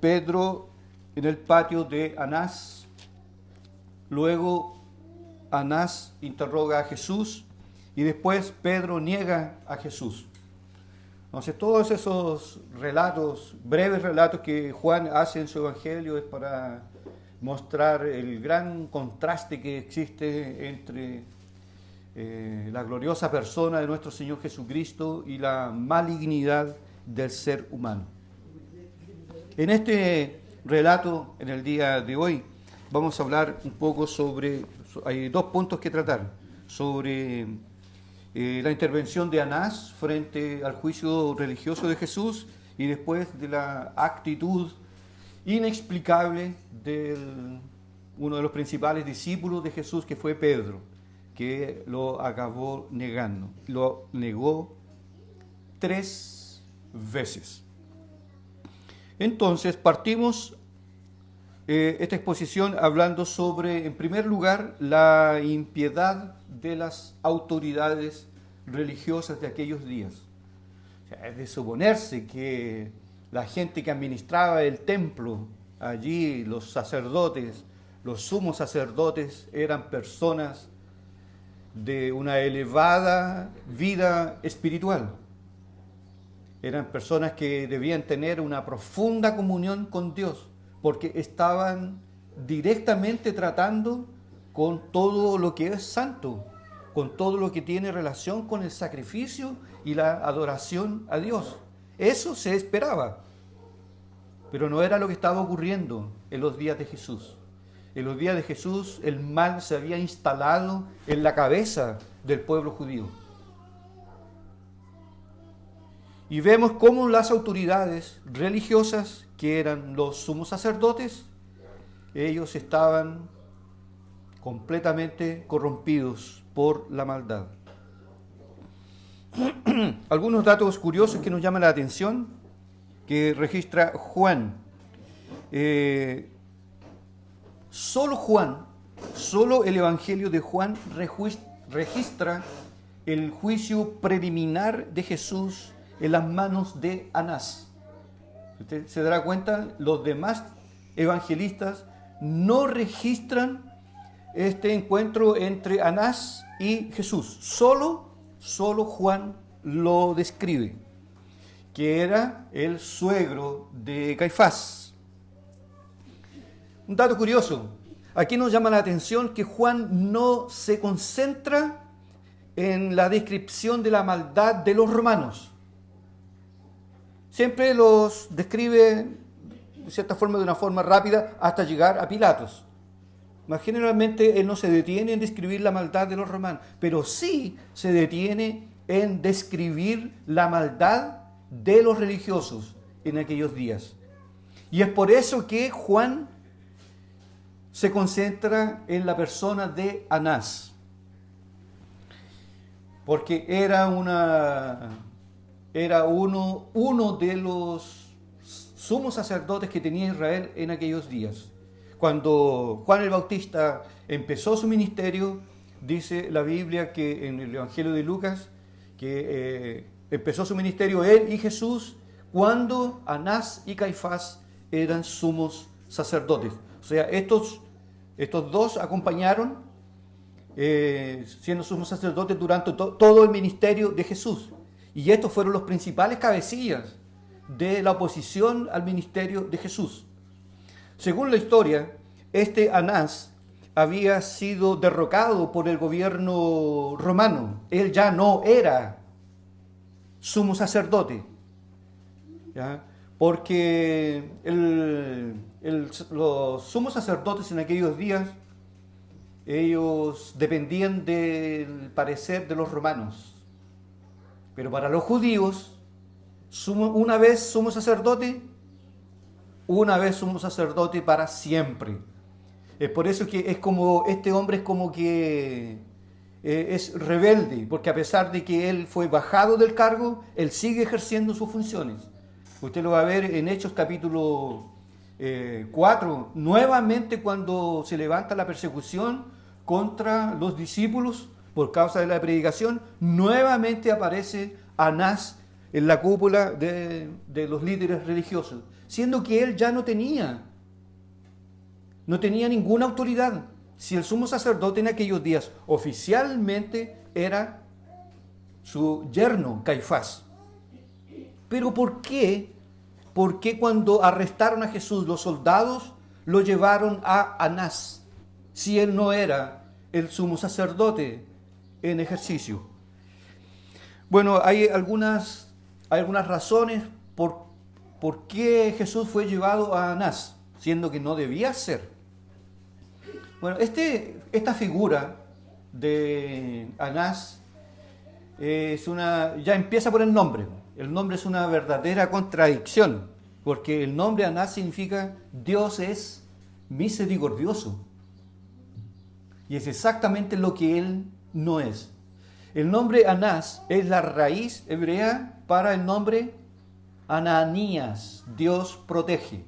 Pedro en el patio de Anás. Luego Anás interroga a Jesús y después Pedro niega a Jesús. Entonces todos esos relatos, breves relatos que Juan hace en su Evangelio es para mostrar el gran contraste que existe entre la gloriosa persona de nuestro Señor Jesucristo y la malignidad del ser humano. En este relato, en el día de hoy, vamos a hablar un poco sobre, hay dos puntos que tratar, sobre la intervención de Anás frente al juicio religioso de Jesús y después de la actitud inexplicable de uno de los principales discípulos de Jesús, que fue Pedro, que lo acabó negando. Lo negó 3 veces. Entonces, partimos esta exposición hablando sobre, en primer lugar, la impiedad de las autoridades religiosas de aquellos días. O sea, es de suponerse que la gente que administraba el templo, allí los sacerdotes, los sumos sacerdotes, eran personas de una elevada vida espiritual. Eran personas que debían tener una profunda comunión con Dios, porque estaban directamente tratando con todo lo que es santo, con todo lo que tiene relación con el sacrificio y la adoración a Dios. Eso se esperaba, pero no era lo que estaba ocurriendo en los días de Jesús. En los días de Jesús el mal se había instalado en la cabeza del pueblo judío. Y vemos cómo las autoridades religiosas, que eran los sumos sacerdotes, ellos estaban completamente corrompidos por la maldad. Algunos datos curiosos que nos llaman la atención, que registra Juan. Solo el Evangelio de Juan registra el juicio preliminar de Jesús en las manos de Anás. Usted se dará cuenta, los demás evangelistas no registran este encuentro entre Anás y Jesús. Solo Juan lo describe, que era el suegro de Caifás. Un dato curioso, aquí nos llama la atención que Juan no se concentra en la descripción de la maldad de los romanos. Siempre los describe de cierta forma, de una forma rápida, hasta llegar a Pilatos. Mas generalmente él no se detiene en describir la maldad de los romanos, pero sí se detiene en describir la maldad de los religiosos en aquellos días. Y es por eso que Juan se concentra en la persona de Anás, porque era uno de los sumos sacerdotes que tenía Israel en aquellos días. Cuando Juan el Bautista empezó su ministerio, dice la Biblia que en el Evangelio de Lucas, que empezó su ministerio él y Jesús cuando Anás y Caifás eran sumos sacerdotes. O sea, estos dos acompañaron siendo sumos sacerdotes durante todo el ministerio de Jesús. Y estos fueron los principales cabecillas de la oposición al ministerio de Jesús. Según la historia, este Anás había sido derrocado por el gobierno romano. Él ya no era sumo sacerdote, ¿ya? Porque los sumos sacerdotes en aquellos días, ellos dependían del parecer de los romanos. Pero para los judíos, una vez sumo sacerdote para siempre. Es por eso que este hombre es como que es rebelde, porque a pesar de que él fue bajado del cargo, él sigue ejerciendo sus funciones. Usted lo va a ver en Hechos capítulo 4, nuevamente cuando se levanta la persecución contra los discípulos por causa de la predicación, nuevamente aparece Anás en la cúpula de los líderes religiosos. siendo que él ya no tenía ninguna autoridad. Si el sumo sacerdote en aquellos días oficialmente era su yerno, Caifás. Pero ¿por qué? ¿Por qué cuando arrestaron a Jesús los soldados lo llevaron a Anás, si él no era el sumo sacerdote en ejercicio? Bueno, hay algunas razones por qué Jesús fue llevado a Anás, siendo que no debía ser. Bueno, esta figura de Anás ya empieza por el nombre. El nombre es una verdadera contradicción, porque el nombre Anás significa Dios es misericordioso. Y es exactamente lo que él no es. El nombre Anás es la raíz hebrea para el nombre Ananías, Dios protege.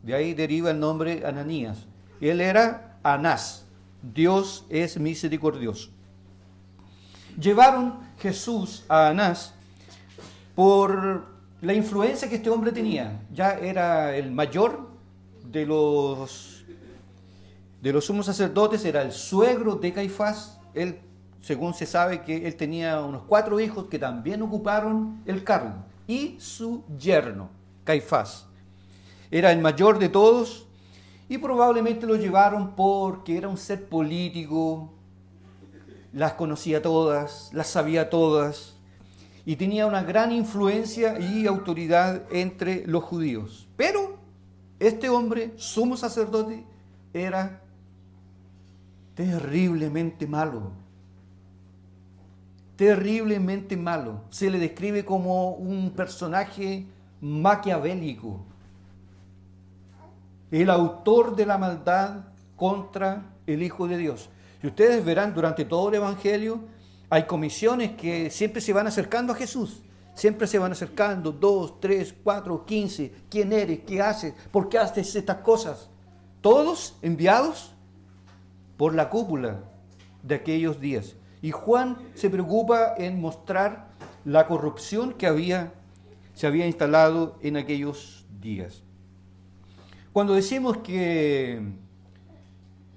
De ahí deriva el nombre Ananías. Él era Anás, Dios es misericordioso. Llevaron Jesús a Anás por la influencia que este hombre tenía. Ya era el mayor de los sumos sacerdotes, era el suegro de Caifás. Él, según se sabe, que él tenía unos 4 hijos que también ocuparon el cargo. Y su yerno, Caifás, era el mayor de todos y probablemente lo llevaron porque era un ser político, las conocía todas, las sabía todas y tenía una gran influencia y autoridad entre los judíos. Pero este hombre, sumo sacerdote, era terriblemente malo. Terriblemente malo. Se le describe como un personaje maquiavélico. El autor de la maldad contra el Hijo de Dios. Y ustedes verán durante todo el Evangelio, hay comisiones que siempre se van acercando a Jesús. Siempre se van acercando, 2, 3, 4, 15. ¿Quién eres? ¿Qué haces? ¿Por qué haces estas cosas? Todos enviados por la cúpula de aquellos días. Y Juan se preocupa en mostrar la corrupción que se había instalado en aquellos días. Cuando decimos que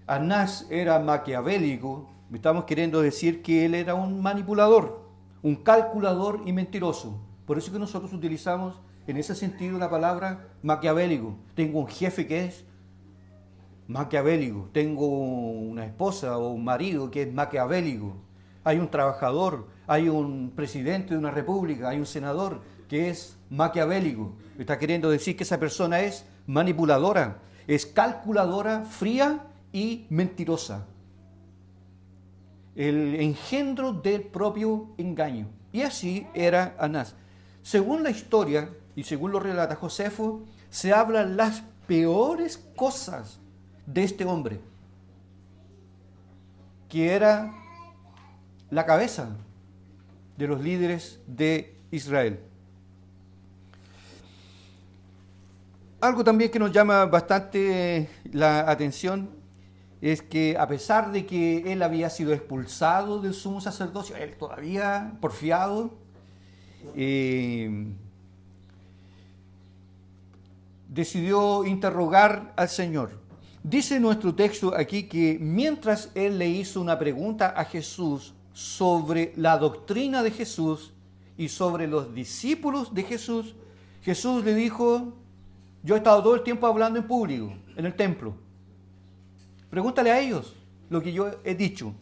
Anás era maquiavélico, estamos queriendo decir que él era un manipulador, un calculador y mentiroso. Por eso que nosotros utilizamos en ese sentido la palabra maquiavélico. Tengo un jefe que es maquiavélico, tengo una esposa o un marido que es maquiavélico, hay un trabajador, hay un presidente de una república, hay un senador que es maquiavélico. Está queriendo decir que esa persona es manipuladora, es calculadora, fría y mentirosa. El engendro del propio engaño. Y así era Anás. Según la historia y según lo relata Josefo, se hablan las peores cosas de este hombre, que era la cabeza de los líderes de Israel. Algo también que nos llama bastante la atención es que a pesar de que él había sido expulsado del sumo sacerdocio, él todavía porfiado, decidió interrogar al Señor. Dice nuestro texto aquí que mientras él le hizo una pregunta a Jesús sobre la doctrina de Jesús y sobre los discípulos de Jesús, Jesús le dijo: yo he estado todo el tiempo hablando en público, en el templo. Pregúntale a ellos lo que yo he dicho.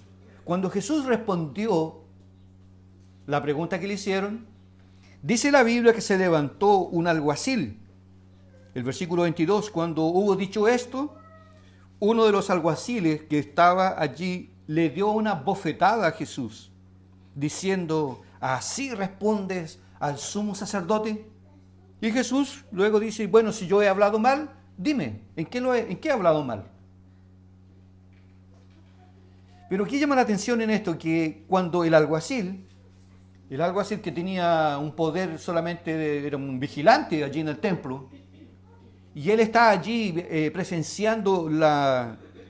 Cuando Jesús respondió la pregunta que le hicieron, dice la Biblia que se levantó un alguacil. El versículo 22, cuando hubo dicho esto, uno de los alguaciles que estaba allí le dio una bofetada a Jesús, diciendo: ¿así respondes al sumo sacerdote? Y Jesús luego dice: bueno, si yo he hablado mal, dime, ¿en qué he hablado mal? Pero aquí llama la atención en esto, que cuando el alguacil que tenía un poder solamente, era un vigilante allí en el templo, y él está allí presenciando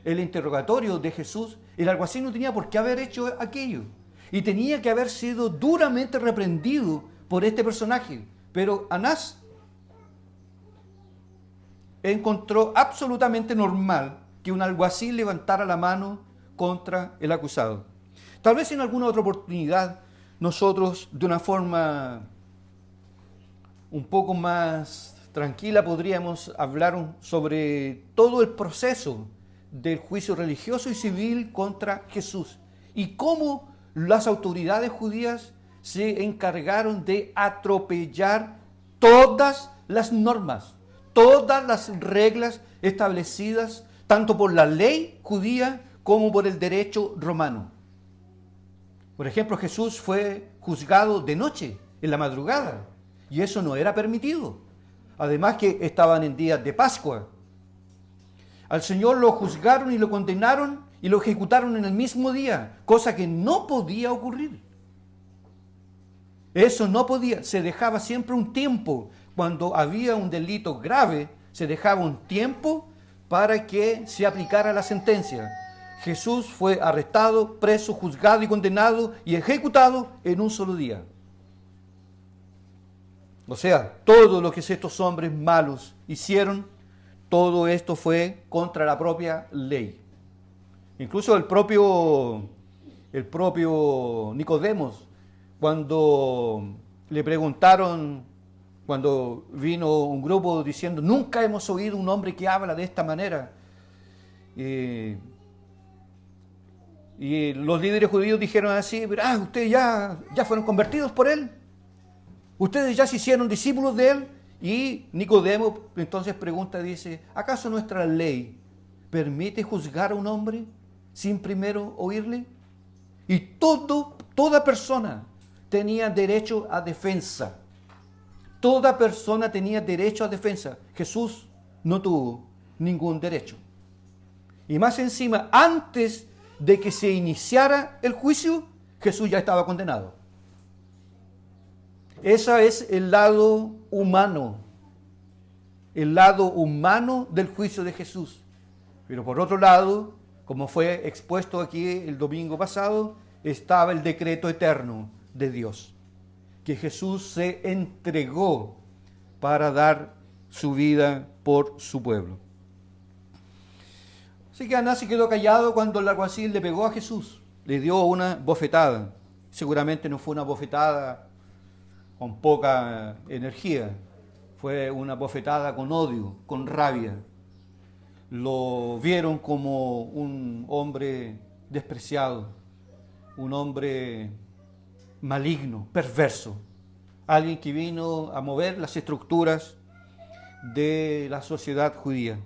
el interrogatorio de Jesús, el alguacil no tenía por qué haber hecho aquello, y tenía que haber sido duramente reprendido por este personaje. Pero Anás encontró absolutamente normal que un alguacil levantara la mano contra el acusado. Tal vez en alguna otra oportunidad nosotros, de una forma un poco más tranquila, podríamos hablar sobre todo el proceso del juicio religioso y civil contra Jesús y cómo las autoridades judías se encargaron de atropellar todas las normas, todas las reglas establecidas tanto por la ley judía como por el derecho romano. Por ejemplo, Jesús fue juzgado de noche, en la madrugada, y eso no era permitido. Además que estaban en días de Pascua. Al Señor lo juzgaron y lo condenaron y lo ejecutaron en el mismo día, cosa que no podía ocurrir. Eso no podía, se dejaba siempre un tiempo. Cuando había un delito grave, se dejaba un tiempo para que se aplicara la sentencia. Jesús fue arrestado, preso, juzgado y condenado y ejecutado en un solo día. O sea, todo lo que estos hombres malos hicieron, todo esto fue contra la propia ley. Incluso el propio Nicodemos, cuando le preguntaron, cuando vino un grupo diciendo, nunca hemos oído un hombre que habla de esta manera. Y los líderes judíos dijeron así, ustedes ya fueron convertidos por él. Ustedes ya se hicieron discípulos de él. Y Nicodemo entonces pregunta, dice, ¿acaso nuestra ley permite juzgar a un hombre sin primero oírle? Y toda persona tenía derecho a defensa. Toda persona tenía derecho a defensa. Jesús no tuvo ningún derecho. Y más encima, antes de que se iniciara el juicio, Jesús ya estaba condenado. Ese es el lado humano del juicio de Jesús. Pero por otro lado, como fue expuesto aquí el domingo pasado, estaba el decreto eterno de Dios, que Jesús se entregó para dar su vida por su pueblo. Así que Anás se quedó callado cuando el alguacil le pegó a Jesús, le dio una bofetada. Seguramente no fue una bofetada con poca energía, fue una bofetada con odio, con rabia. Lo vieron como un hombre despreciado, un hombre maligno, perverso, alguien que vino a mover las estructuras de la sociedad judía.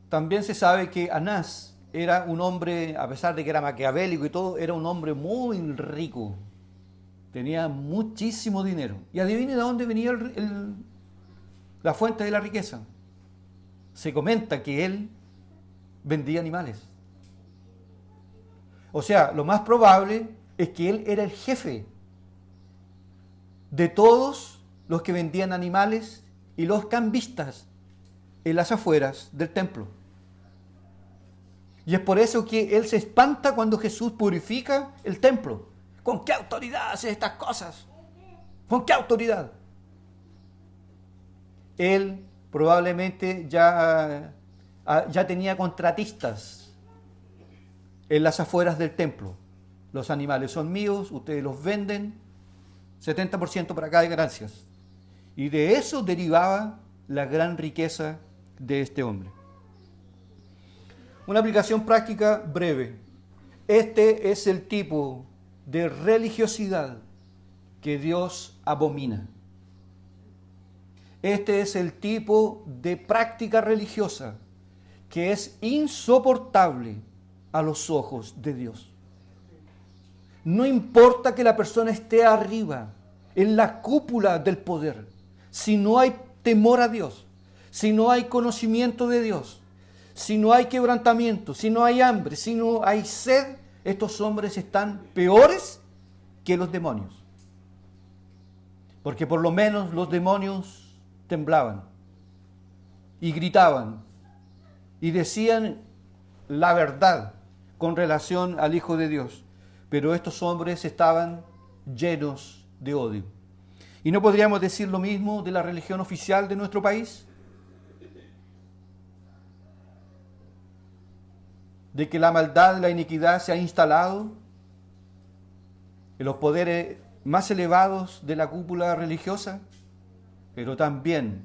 También se sabe que Anás era un hombre, a pesar de que era maquiavélico y todo, era un hombre muy rico. Tenía muchísimo dinero. Y adivine de dónde venía la fuente de la riqueza. Se comenta que él vendía animales. O sea, lo más probable es que él era el jefe de todos los que vendían animales y los cambistas en las afueras del templo. Y es por eso que él se espanta cuando Jesús purifica el templo. ¿Con qué autoridad hace estas cosas? ¿Con qué autoridad? Él probablemente ya tenía contratistas en las afueras del templo. Los animales son míos, ustedes los venden, 70% para acá de ganancias. Y de eso derivaba la gran riqueza de este hombre. Una aplicación práctica breve. Este es el tipo de religiosidad que Dios abomina. Este es el tipo de práctica religiosa que es insoportable a los ojos de Dios. No importa que la persona esté arriba, en la cúpula del poder, si no hay temor a Dios, si no hay conocimiento de Dios, si no hay quebrantamiento, si no hay hambre, si no hay sed, estos hombres están peores que los demonios. Porque por lo menos los demonios temblaban y gritaban y decían la verdad con relación al Hijo de Dios. Pero estos hombres estaban llenos de odio. ¿Y no podríamos decir lo mismo de la religión oficial de nuestro país? De que la maldad, la iniquidad se ha instalado en los poderes más elevados de la cúpula religiosa, pero también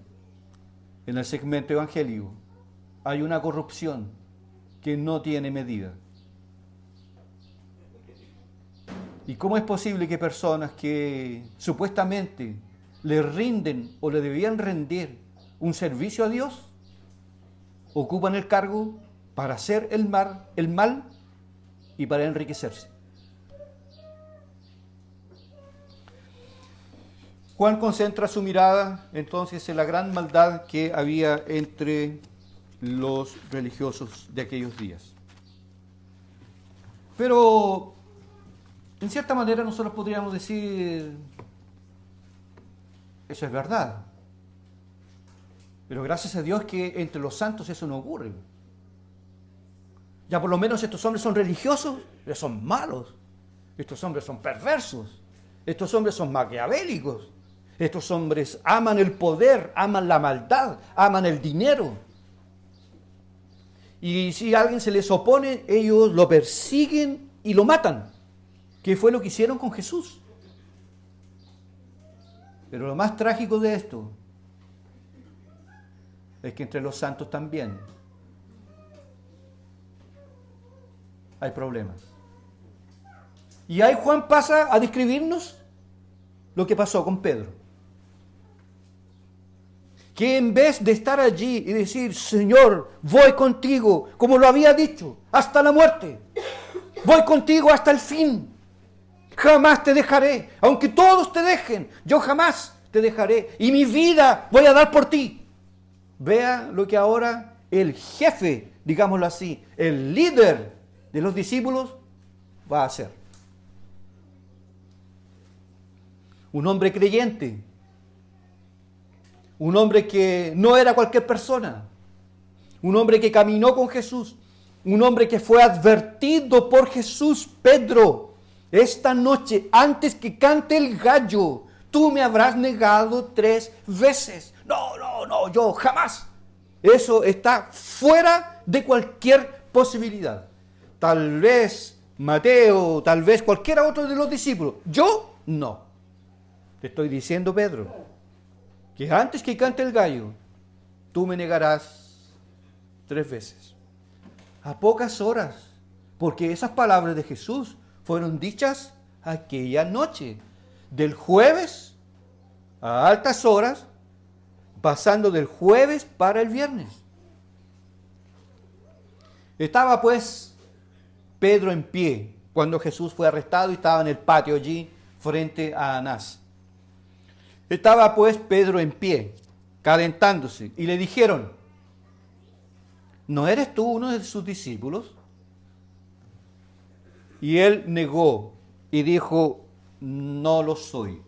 en el segmento evangélico hay una corrupción que no tiene medida. ¿Y cómo es posible que personas que supuestamente le rinden o le debían rendir un servicio a Dios ocupan el cargo para hacer el mal y para enriquecerse? Juan concentra su mirada entonces en la gran maldad que había entre los religiosos de aquellos días. Pero, en cierta manera, nosotros podríamos decir, eso es verdad. Pero gracias a Dios que entre los santos eso no ocurre. Ya por lo menos estos hombres son religiosos, pero son malos. Estos hombres son perversos. Estos hombres son maquiavélicos. Estos hombres aman el poder, aman la maldad, aman el dinero. Y si a alguien se les opone, ellos lo persiguen y lo matan, que fue lo que hicieron con Jesús. Pero lo más trágico de esto es que entre los santos también hay problemas. Y ahí Juan pasa a describirnos lo que pasó con Pedro. Que en vez de estar allí y decir, Señor, voy contigo, como lo había dicho, hasta la muerte, voy contigo hasta el fin, jamás te dejaré, aunque todos te dejen, yo jamás te dejaré, y mi vida voy a dar por ti. Vea lo que ahora el jefe, digámoslo así, el líder de los discípulos va a hacer. Un hombre creyente, un hombre que no era cualquier persona, un hombre que caminó con Jesús, un hombre que fue advertido por Jesús: Pedro, esta noche, antes que cante el gallo, tú me habrás negado 3 veces. No, yo jamás. Eso está fuera de cualquier posibilidad. Tal vez Mateo, tal vez cualquiera otro de los discípulos. Yo no. Te estoy diciendo, Pedro, que antes que cante el gallo, tú me negarás 3 veces. A pocas horas, porque esas palabras de Jesús fueron dichas aquella noche, del jueves a altas horas, pasando del jueves para el viernes. Estaba pues Pedro en pie cuando Jesús fue arrestado y estaba en el patio allí frente a Anás. Estaba pues Pedro en pie, calentándose, y le dijeron: ¿no eres tú uno de sus discípulos? Y él negó y dijo: no lo soy.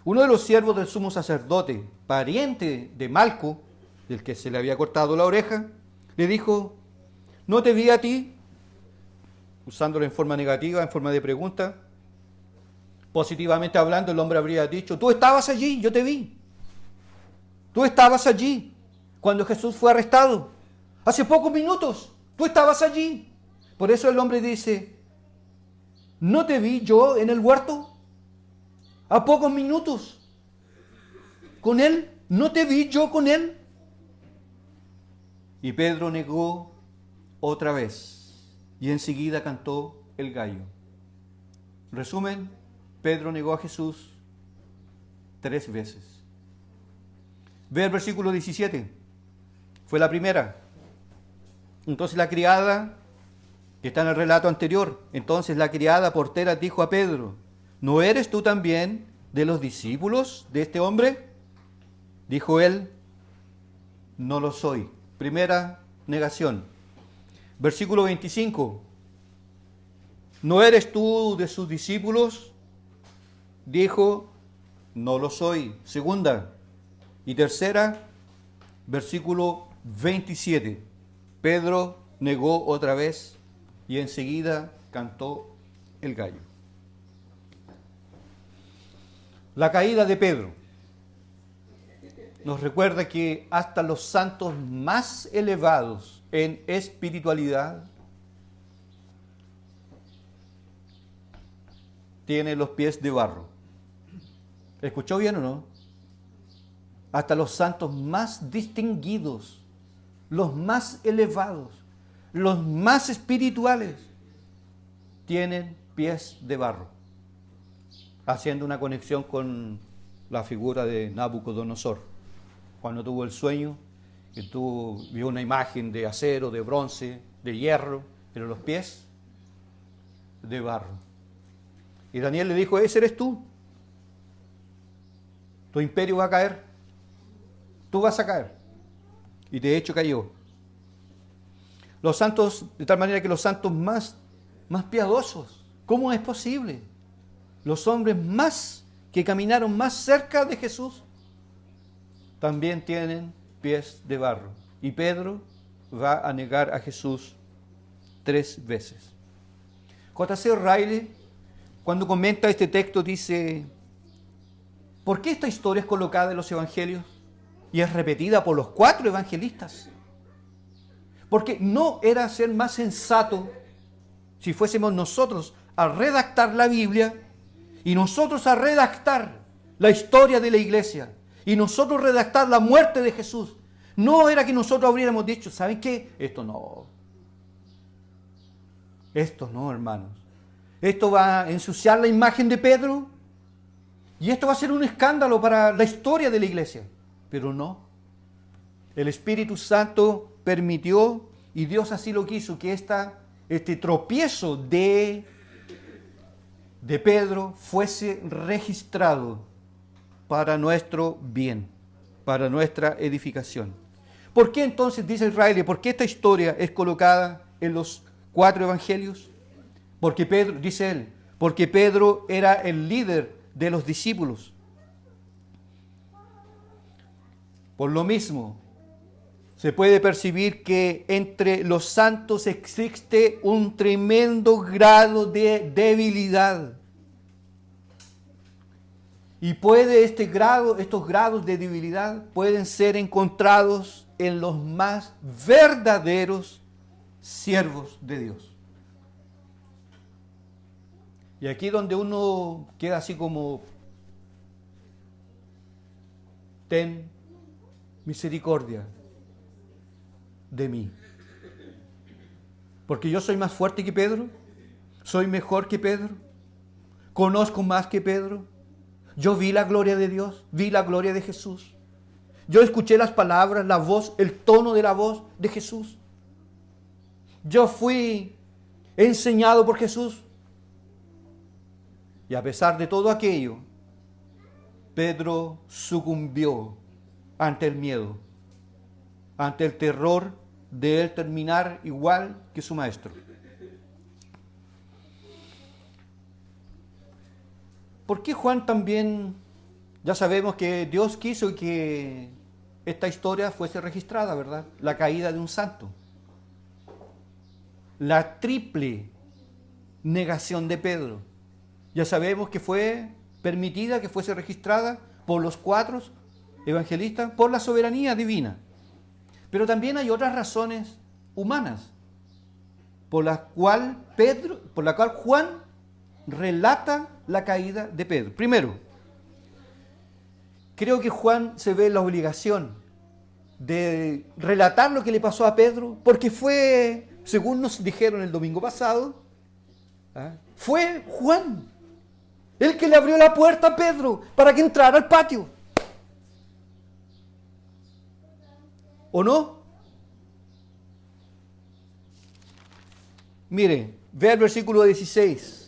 Uno de los siervos del sumo sacerdote, pariente de Malco, del que se le había cortado la oreja, le dijo: ¿no te vi a ti? Usándolo en forma negativa, en forma de pregunta. Positivamente hablando, el hombre habría dicho: tú estabas allí, yo te vi. Tú estabas allí cuando Jesús fue arrestado. Hace pocos minutos, tú estabas allí. Por eso el hombre dice: ¿no te vi yo en el huerto? A pocos minutos. ¿Con él? ¿No te vi yo con él? Y Pedro negó otra vez. Y enseguida cantó el gallo. Resumen: Pedro negó a Jesús 3 veces. Ve el versículo 17. Fue la primera. Entonces la criada, que está en el relato anterior, entonces la criada portera dijo a Pedro: ¿no eres tú también de los discípulos de este hombre? Dijo él: no lo soy. Primera negación. Versículo 25. ¿no eres tú de sus discípulos? Dijo: no lo soy. Segunda. Y tercera, versículo 27. Pedro negó otra vez y enseguida cantó el gallo. La caída de Pedro nos recuerda que hasta los santos más elevados en espiritualidad tienen los pies de barro. ¿Escuchó bien o no? Hasta los santos más distinguidos, los más elevados, los más espirituales, tienen pies de barro, haciendo una conexión con la figura de Nabucodonosor, cuando tuvo el sueño, que vio una imagen de acero, de bronce, de hierro, pero los pies de barro. Y Daniel le dijo, ese eres tú. Tu imperio va a caer. Tú vas a caer. Y de hecho cayó. Los santos, de tal manera que los santos más piadosos, ¿cómo es posible? Los hombres que caminaron más cerca de Jesús, también tienen pies de barro. Y Pedro va a negar a Jesús 3 veces. J.C. Riley, cuando comenta este texto, dice, ¿por qué esta historia es colocada en los evangelios y es repetida por los 4 evangelistas? Porque no era ser más sensato si fuésemos nosotros a redactar la Biblia y nosotros a redactar la historia de la iglesia y nosotros redactar la muerte de Jesús. No era que nosotros habríamos dicho, ¿saben qué? Esto no, hermanos. Esto va a ensuciar la imagen de Pedro y esto va a ser un escándalo para la historia de la iglesia. Pero no. El Espíritu Santo permitió, y Dios así lo quiso, que este tropiezo de Pedro fuese registrado para nuestro bien, para nuestra edificación. ¿Por qué entonces, dice Israel, por qué esta historia es colocada en los 4 evangelios? Porque Pedro, dice él, porque Pedro era el líder de los discípulos. Por lo mismo, se puede percibir que entre los santos existe un tremendo grado de debilidad. Y estos grados de debilidad pueden ser encontrados en los más verdaderos siervos de Dios. Y aquí donde uno queda así como, ten misericordia de mí. Porque yo soy más fuerte que Pedro, soy mejor que Pedro, conozco más que Pedro. Yo vi la gloria de Dios, vi la gloria de Jesús. Yo escuché las palabras, la voz, el tono de la voz de Jesús. Yo fui enseñado por Jesús. Y a pesar de todo aquello, Pedro sucumbió ante el miedo, ante el terror de él terminar igual que su maestro. ¿Por qué Juan también? Ya sabemos que Dios quiso que esta historia fuese registrada, ¿verdad? La caída de un santo. La triple negación de Pedro. Ya sabemos que fue permitida que fuese registrada por los 4 evangelistas por la soberanía divina. Pero también hay otras razones humanas por la cual Juan relata la caída de Pedro. Primero, creo que Juan se ve en la obligación de relatar lo que le pasó a Pedro, porque fue, según nos dijeron el domingo pasado, fue Juan el que le abrió la puerta a Pedro para que entrara al patio. ¿O no? Mire, ve el versículo 16.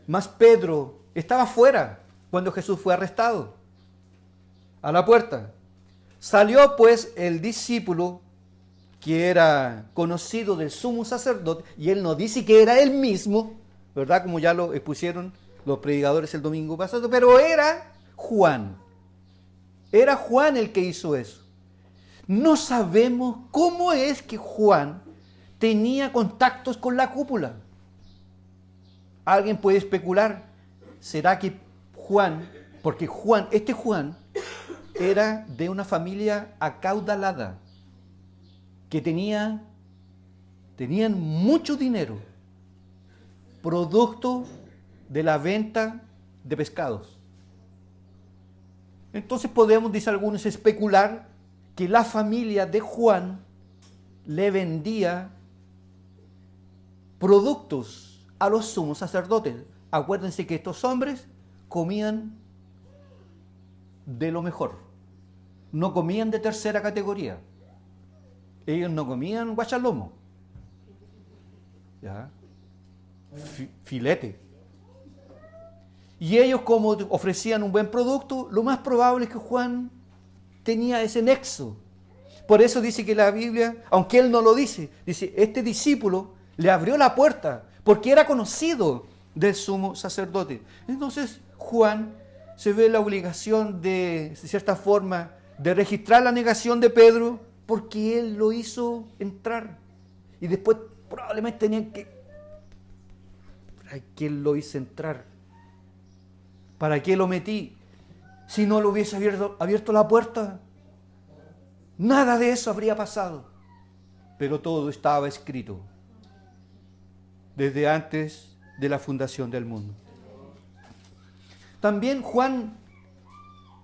Mas Pedro estaba fuera cuando Jesús fue arrestado, a la puerta. Salió pues el discípulo que era conocido del sumo sacerdote, y él no dice que era él mismo, ¿verdad? Como ya lo expusieron los predicadores el domingo pasado, pero era Juan. Era Juan el que hizo eso. No sabemos cómo es que Juan tenía contactos con la cúpula. Alguien puede especular, ¿será que Juan Porque este Juan era de una familia acaudalada, que tenían mucho dinero, producto de la venta de pescados. Entonces podemos, dicen algunos, especular que la familia de Juan le vendía productos a los sumos sacerdotes. Acuérdense que estos hombres comían de lo mejor, no comían de tercera categoría. Ellos no comían guachalomo, ¿ya? Filete. Y ellos, como ofrecían un buen producto, lo más probable es que Juan tenía ese nexo. Por eso dice que la Biblia, aunque él no lo dice, dice, este discípulo le abrió la puerta porque era conocido del sumo sacerdote. Entonces Juan se ve la obligación de cierta forma, de registrar la negación de Pedro porque él lo hizo entrar. Y después probablemente tenían que... ¿Para qué lo hice entrar? ¿Para qué lo metí? Si no lo hubiese abierto la puerta, nada de eso habría pasado. Pero todo estaba escrito desde antes de la fundación del mundo. También Juan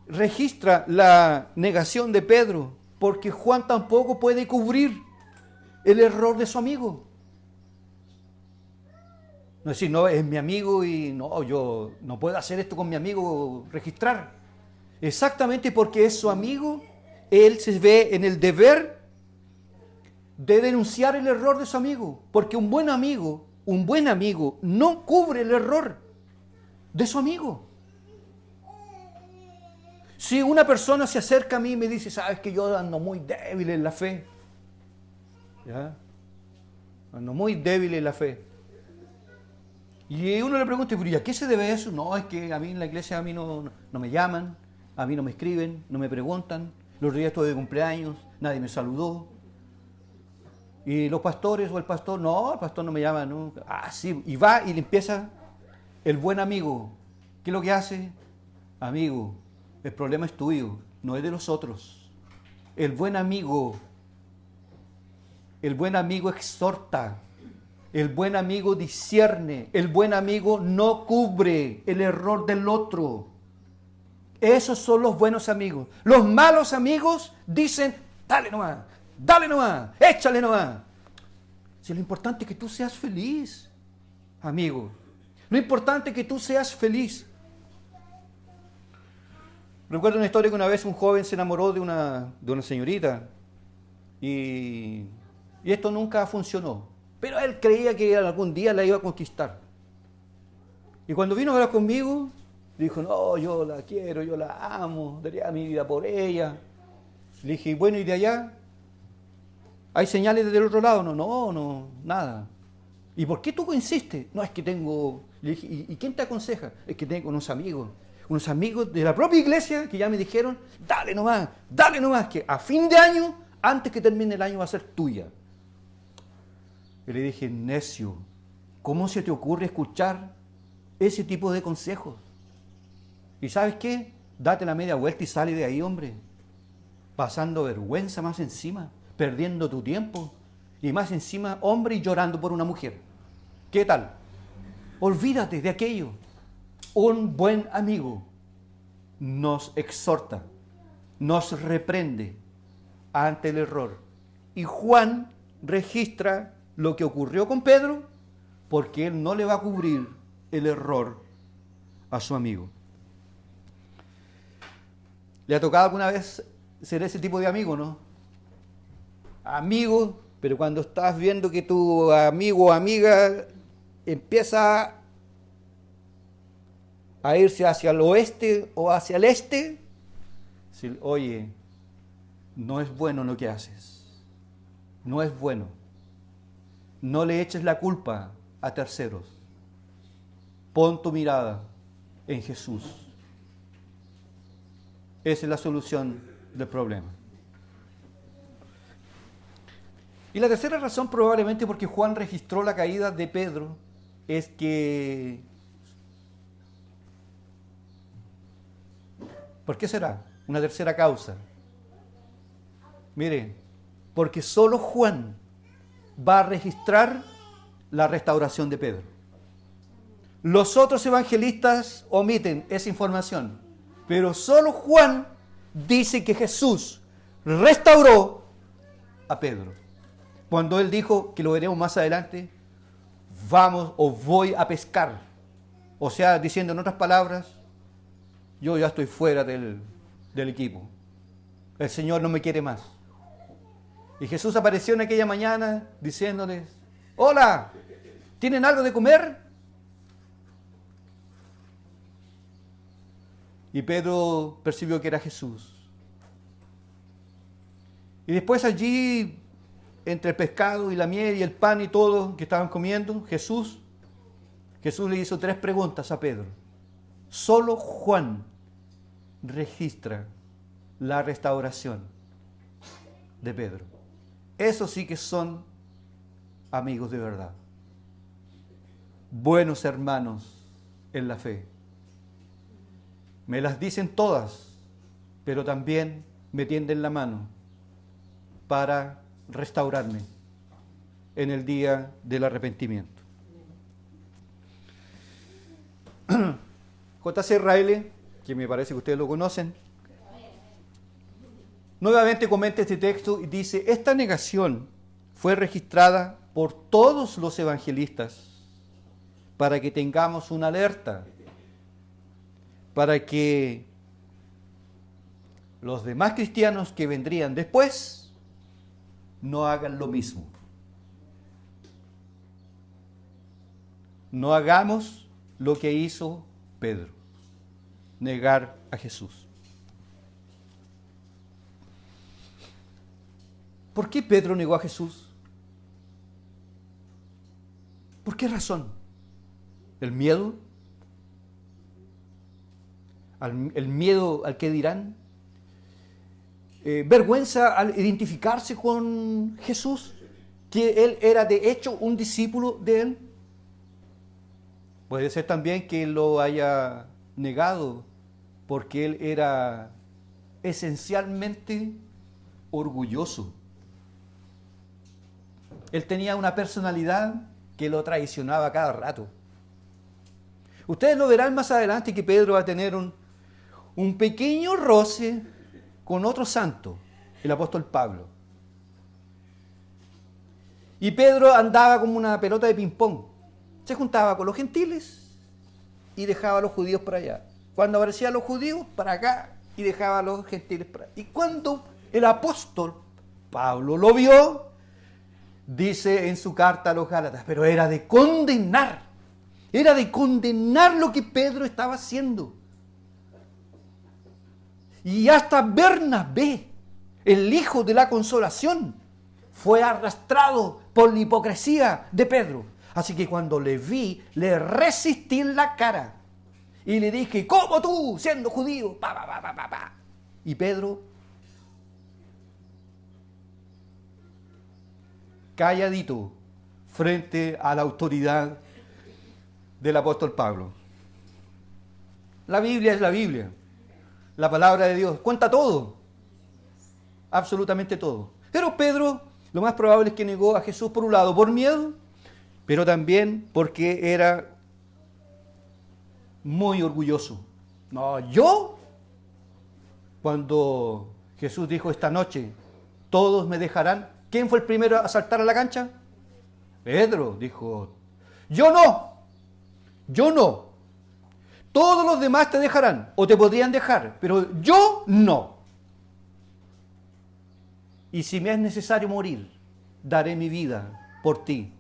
registra la negación de Pedro, porque Juan tampoco puede cubrir el error de su amigo. No decir, no, es mi amigo y no, yo no puedo hacer esto con mi amigo, registrar. Exactamente porque es su amigo, él se ve en el deber de denunciar el error de su amigo, porque un buen amigo no cubre el error de su amigo. Si una persona se acerca a mí y me dice, sabes que yo ando muy débil en la fe, ¿ya? Ando muy débil en la fe. Y uno le pregunta, ¿y a qué se debe eso? No, es que a mí en la iglesia a mí no me llaman, a mí no me escriben, no me preguntan. Los días estuve de cumpleaños, nadie me saludó. Y los pastores o el pastor no me llama nunca. Ah, sí, y va y le empieza el buen amigo. ¿Qué es lo que hace? Amigo, el problema es tuyo, no es de los otros. El buen amigo exhorta, el buen amigo discierne, el buen amigo no cubre el error del otro. Esos son los buenos amigos. Los malos amigos dicen, dale nomás, échale nomás. Si lo importante es que tú seas feliz, amigo. Lo importante es que tú seas feliz. Recuerdo una historia que una vez un joven se enamoró de una señorita y esto nunca funcionó. Pero él creía que algún día la iba a conquistar. Y cuando vino a hablar conmigo, dijo, no, yo la quiero, yo la amo, daría mi vida por ella. Le dije, bueno, ¿y de allá? ¿Hay señales desde el otro lado? No, nada. ¿Y por qué tú insistes? No, es que tengo... Le dije, ¿y quién te aconseja? Es que tengo unos amigos de la propia iglesia que ya me dijeron, dale nomás, que a fin de año, antes que termine el año, va a ser tuya. Y le dije, necio, ¿cómo se te ocurre escuchar ese tipo de consejos? ¿Y sabes qué? Date la media vuelta y sale de ahí, hombre. Pasando vergüenza más encima, perdiendo tu tiempo. Y más encima, hombre, y llorando por una mujer. ¿Qué tal? Olvídate de aquello. Un buen amigo nos exhorta, nos reprende ante el error. Y Juan registra lo que ocurrió con Pedro porque él no le va a cubrir el error a su amigo. ¿Le ha tocado alguna vez ser ese tipo de amigo, no? Amigo, pero cuando estás viendo que tu amigo o amiga empieza a irse hacia el oeste o hacia el este, oye, no es bueno lo que haces, no es bueno. No le eches la culpa a terceros. Pon tu mirada en Jesús. Esa es la solución del problema. Y la tercera razón, probablemente porque Juan registró la caída de Pedro, es que ¿Por qué será? Una tercera causa. Mire, porque solo Juan va a registrar la restauración de Pedro. Los otros evangelistas omiten esa información, pero solo Juan dice que Jesús restauró a Pedro. Cuando él dijo, que lo veremos más adelante, vamos o voy a pescar. O sea, diciendo en otras palabras, yo ya estoy fuera del equipo. El Señor no me quiere más. Y Jesús apareció en aquella mañana diciéndoles, hola, ¿tienen algo de comer? Y Pedro percibió que era Jesús. Y después allí, entre el pescado y la miel y el pan y todo que estaban comiendo, Jesús le hizo 3 preguntas a Pedro. Solo Juan registra la restauración de Pedro. Esos sí que son amigos de verdad. Buenos hermanos en la fe. Me las dicen todas, pero también me tienden la mano para restaurarme en el día del arrepentimiento. J.C. Ryle, que me parece que ustedes lo conocen, nuevamente comenta este texto y dice, esta negación fue registrada por todos los evangelistas para que tengamos una alerta, para que los demás cristianos que vendrían después no hagan lo mismo. No hagamos lo que hizo Pedro, negar a Jesús. ¿Por qué Pedro negó a Jesús? ¿Por qué razón? ¿El miedo? ¿El miedo al que dirán? ¿Vergüenza al identificarse con Jesús? ¿Que él era de hecho un discípulo de él? Puede ser también que él lo haya negado porque él era esencialmente orgulloso. Él tenía una personalidad que lo traicionaba cada rato. Ustedes lo verán más adelante que Pedro va a tener un pequeño roce con otro santo, el apóstol Pablo. Y Pedro andaba como una pelota de ping-pong. Se juntaba con los gentiles y dejaba a los judíos por allá. Cuando aparecían los judíos, para acá, y dejaba a los gentiles para allá. Y cuando el apóstol Pablo lo vio, dice en su carta a los Gálatas, pero era de condenar lo que Pedro estaba haciendo. Y hasta Bernabé, el hijo de la consolación, fue arrastrado por la hipocresía de Pedro. Así que cuando le vi, le resistí en la cara y le dije, ¿cómo tú, siendo judío? Y Pedro, calladito, frente a la autoridad del apóstol Pablo. La Biblia es la Biblia. La palabra de Dios cuenta todo. Absolutamente todo. Pero Pedro, lo más probable es que negó a Jesús por un lado, por miedo, pero también porque era muy orgulloso. No, yo, cuando Jesús dijo esta noche, todos me dejarán, ¿quién fue el primero a saltar a la cancha? Pedro dijo, yo no. Todos los demás te dejarán o te podrían dejar, pero yo no. Y si me es necesario morir, daré mi vida por ti.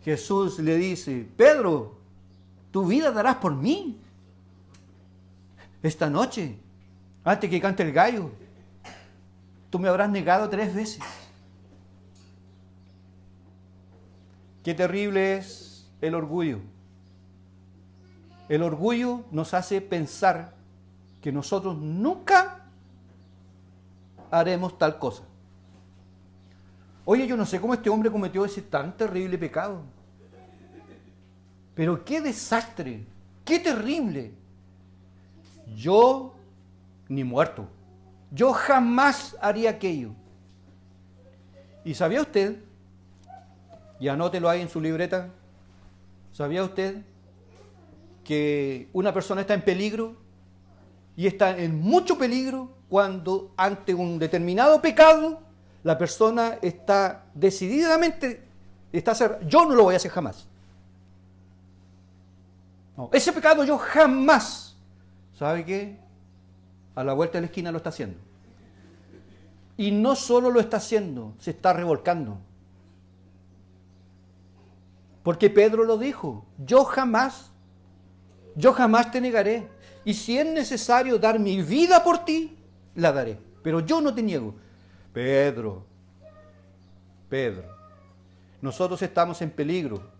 Jesús le dice, Pedro, tu vida darás por mí. Esta noche, antes que cante el gallo, tú me habrás negado 3 veces. Qué terrible es el orgullo. El orgullo nos hace pensar que nosotros nunca haremos tal cosa. Oye, yo no sé cómo este hombre cometió ese tan terrible pecado. Pero qué desastre, qué terrible. Yo ni muerto. Yo jamás haría aquello. ¿Y sabía usted? Y anótelo ahí en su libreta. ¿Sabía usted que una persona está en peligro y está en mucho peligro cuando ante un determinado pecado la persona está decididamente, yo no lo voy a hacer jamás? No, ese pecado yo jamás. ¿Sabe qué? A la vuelta de la esquina lo está haciendo. Y no solo lo está haciendo, se está revolcando. Porque Pedro lo dijo, yo jamás te negaré. Y si es necesario dar mi vida por ti, la daré. Pero yo no te niego. Pedro, nosotros estamos en peligro.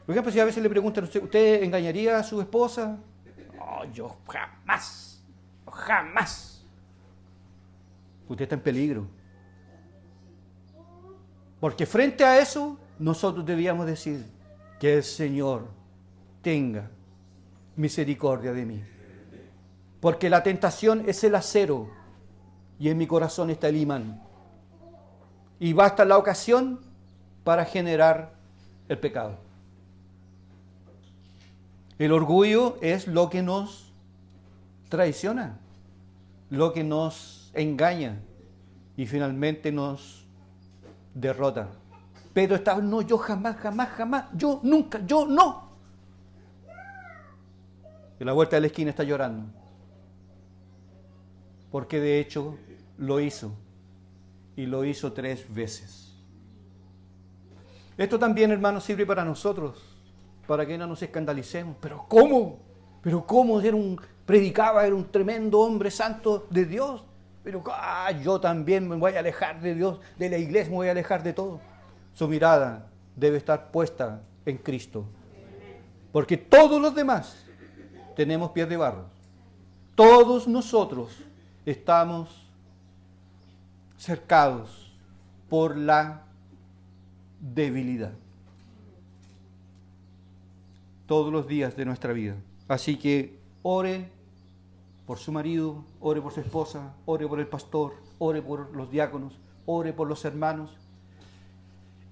Por ejemplo, si a veces le preguntan, ¿usted engañaría a su esposa? No, yo jamás. Usted está en peligro. Porque frente a eso, nosotros debíamos decir que el Señor tenga misericordia de mí. Porque la tentación es el acero y en mi corazón está el imán. Y basta la ocasión para generar el pecado. El orgullo es lo que nos traiciona, lo que nos engaña y finalmente nos derrota. Pedro estaba, no, yo jamás, yo nunca, yo no. Y a la vuelta de la esquina está llorando. Porque de hecho lo hizo. Y lo hizo 3 veces. Esto también, hermanos, sirve para nosotros. Para que no nos escandalicemos. ¿Pero cómo? Predicaba, era un tremendo hombre santo de Dios. Pero yo también me voy a alejar de Dios, de la iglesia, me voy a alejar de todo. Su mirada debe estar puesta en Cristo. Porque todos los demás tenemos pies de barro. Todos nosotros estamos cercados por la debilidad. Todos los días de nuestra vida. Así que ore por su marido, ore por su esposa, ore por el pastor, ore por los diáconos, ore por los hermanos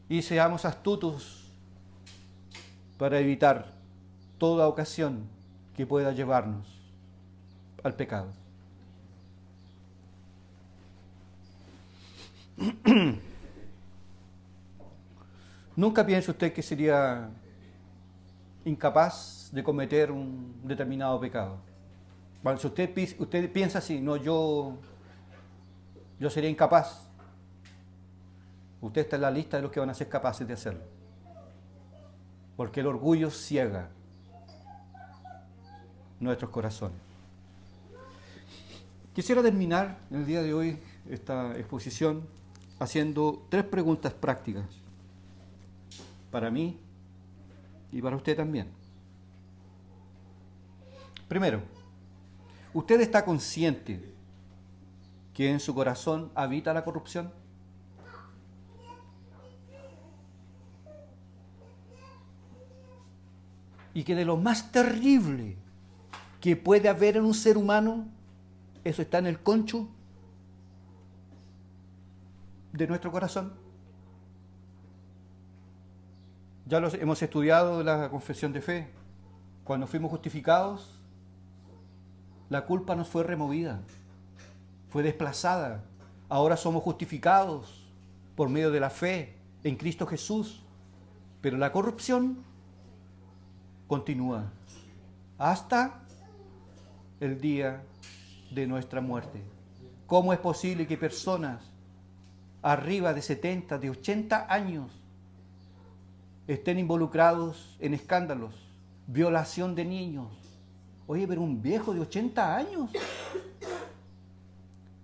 y seamos astutos para evitar toda ocasión que pueda llevarnos al pecado. Nunca piense usted que sería incapaz de cometer un determinado pecado. Bueno, si usted piensa así, no, yo sería incapaz. Usted está en la lista de los que van a ser capaces de hacerlo. Porque el orgullo ciega nuestros corazones. Quisiera terminar en el día de hoy esta exposición haciendo 3 preguntas prácticas para mí y para usted también. Primero, ¿usted está consciente que en su corazón habita la corrupción? Y que de lo más terrible que puede haber en un ser humano, eso está en el concho de nuestro corazón. Ya lo hemos estudiado en la confesión de fe. Cuando fuimos justificados, la culpa nos fue removida, fue desplazada. Ahora somos justificados por medio de la fe en Cristo Jesús. Pero la corrupción continúa hasta el día de nuestra muerte. ¿Cómo es posible que personas arriba de 70, de 80 años estén involucrados en escándalos, violación de niños? Oye, pero un viejo de 80 años.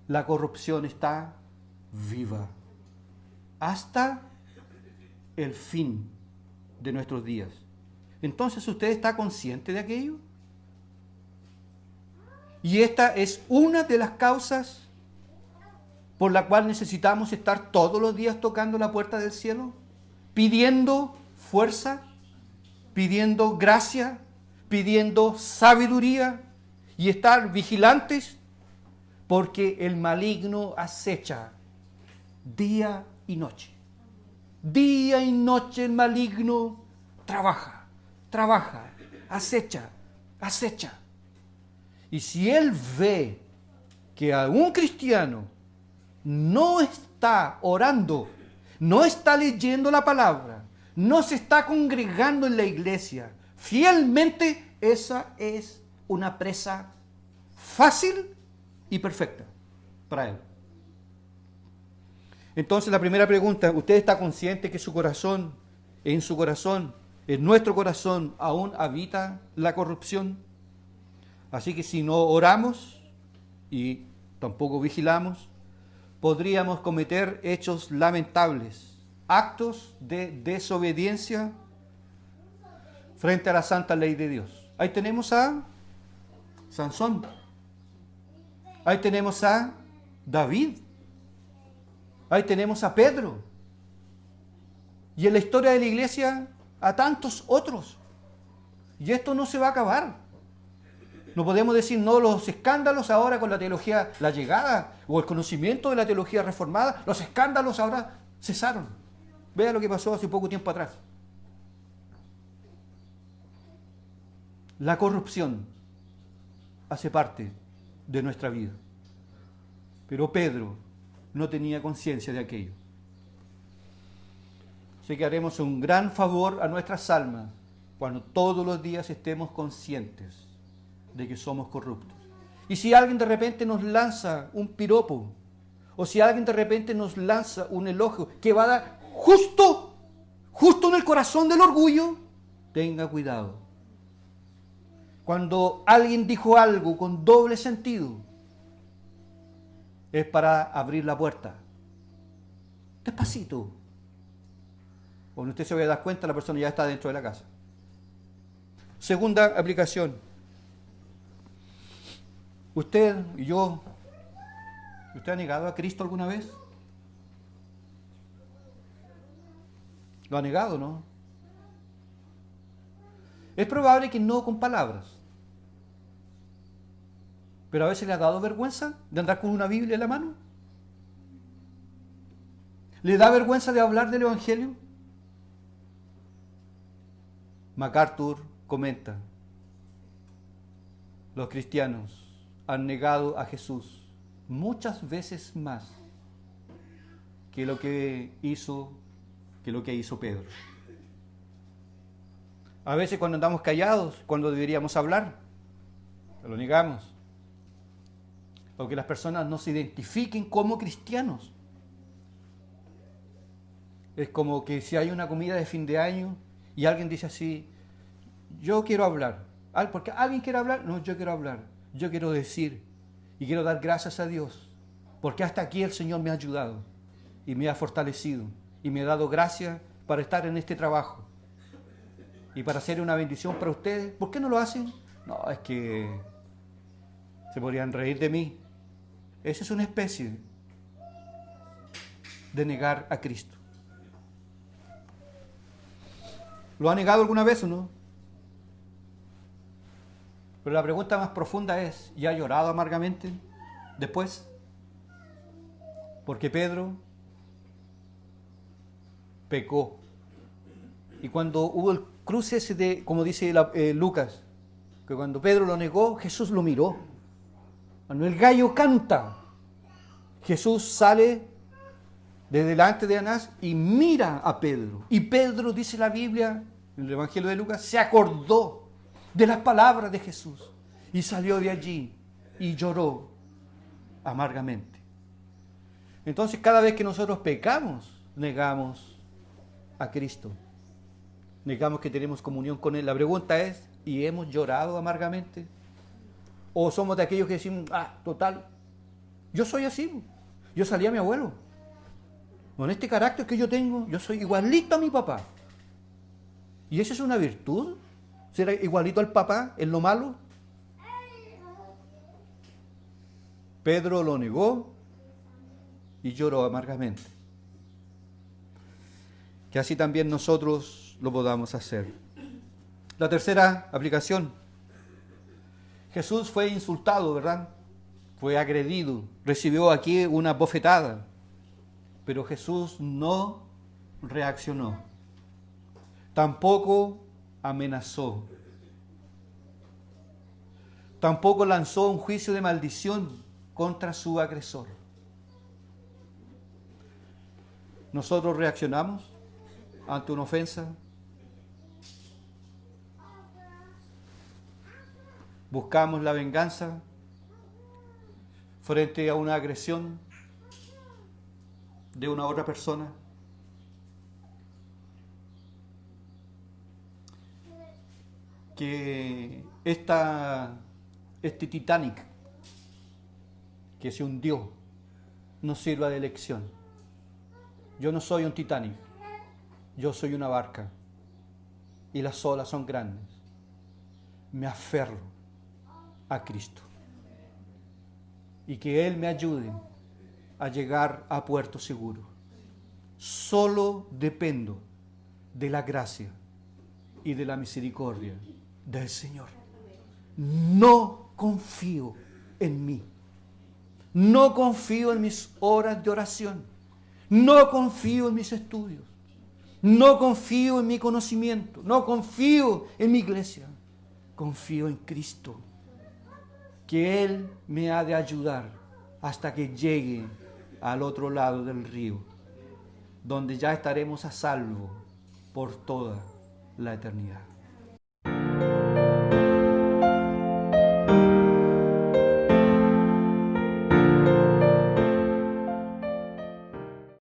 La corrupción está viva hasta el fin de nuestros días. Entonces, ¿usted está consciente de aquello? Y esta es una de las causas por la cual necesitamos estar todos los días tocando la puerta del cielo, pidiendo fuerza, pidiendo gracia, pidiendo sabiduría y estar vigilantes porque el maligno acecha día y noche. Día y noche el maligno trabaja, acecha. Y si él ve que algún cristiano no está orando, no está leyendo la palabra, no se está congregando en la iglesia fielmente, esa es una presa fácil y perfecta para él. Entonces la primera pregunta, ¿usted está consciente que en su corazón, en nuestro corazón, aún habita la corrupción? Así que si no oramos y tampoco vigilamos, podríamos cometer hechos lamentables, actos de desobediencia frente a la santa ley de Dios. Ahí tenemos a Sansón. Ahí tenemos a David. Ahí tenemos a Pedro. Y en la historia de la iglesia a tantos otros. Y esto no se va a acabar. No podemos decir, no, los escándalos ahora con la teología, la llegada o el conocimiento de la teología reformada, los escándalos ahora cesaron. Vea lo que pasó hace poco tiempo atrás. La corrupción hace parte de nuestra vida. Pero Pedro no tenía conciencia de aquello. Así que haremos un gran favor a nuestras almas cuando todos los días estemos conscientes de que somos corruptos. Y si alguien de repente nos lanza un piropo, o si alguien de repente nos lanza un elogio que va a dar justo en el corazón del orgullo, tenga cuidado. Cuando alguien dijo algo con doble sentido, es para abrir la puerta. Despacito. Cuando usted se vaya a dar cuenta, la persona ya está dentro de la casa. Segunda aplicación. Usted y yo, ¿usted ha negado a Cristo alguna vez? ¿Lo ha negado, no? Es probable que no con palabras. Pero a veces le ha dado vergüenza de andar con una Biblia en la mano. ¿Le da vergüenza de hablar del Evangelio? MacArthur comenta, los cristianos han negado a Jesús muchas veces más que lo que hizo Pedro. A veces cuando andamos callados, cuando deberíamos hablar, lo negamos. O que las personas no se identifiquen como cristianos. Es como que si hay una comida de fin de año y alguien dice así, yo quiero hablar. ¿Porque alguien quiere hablar? No, yo quiero hablar. Yo quiero decir y quiero dar gracias a Dios, porque hasta aquí el Señor me ha ayudado y me ha fortalecido y me ha dado gracia para estar en este trabajo y para hacer una bendición para ustedes. ¿Por qué no lo hacen? No, es que se podrían reír de mí. Esa es una especie de negar a Cristo. ¿Lo ha negado alguna vez o no? Pero la pregunta más profunda es, ¿y ha llorado amargamente después? Porque Pedro pecó. Y cuando hubo el cruce ese de, como dice Lucas, que cuando Pedro lo negó, Jesús lo miró. Cuando el gallo canta, Jesús sale de delante de Anás y mira a Pedro. Y Pedro, dice la Biblia, en el Evangelio de Lucas, se acordó de las palabras de Jesús y salió de allí y lloró amargamente. Entonces, cada vez que nosotros pecamos, negamos a Cristo. Negamos que tenemos comunión con Él. La pregunta es, ¿y hemos llorado amargamente? ¿O somos de aquellos que decimos, total, yo soy así, yo salí a mi abuelo. Con este carácter que yo tengo, yo soy igualito a mi papá. ¿Y eso es una virtud? ¿Ser igualito al papá en lo malo? Pedro lo negó y lloró amargamente. Que así también nosotros lo podamos hacer. La tercera aplicación. Jesús fue insultado, ¿verdad? fue agredido, recibió aquí una bofetada, pero Jesús no reaccionó, tampoco amenazó, tampoco lanzó un juicio de maldición contra su agresor. ¿Nosotros reaccionamos ante una ofensa? ¿Buscamos la venganza frente a una agresión de una otra persona? Que este Titanic que se hundió nos sirva de lección. Yo no soy un Titanic, yo soy una barca y las olas son grandes. Me aferro a Cristo y que Él me ayude a llegar a puerto seguro. Solo dependo de la gracia y de la misericordia del Señor. No confío en mí. No confío en mis horas de oración. No confío en mis estudios. No confío en mi conocimiento. No confío en mi iglesia. Confío en Cristo, que Él me ha de ayudar hasta que llegue al otro lado del río, donde ya estaremos a salvo por toda la eternidad.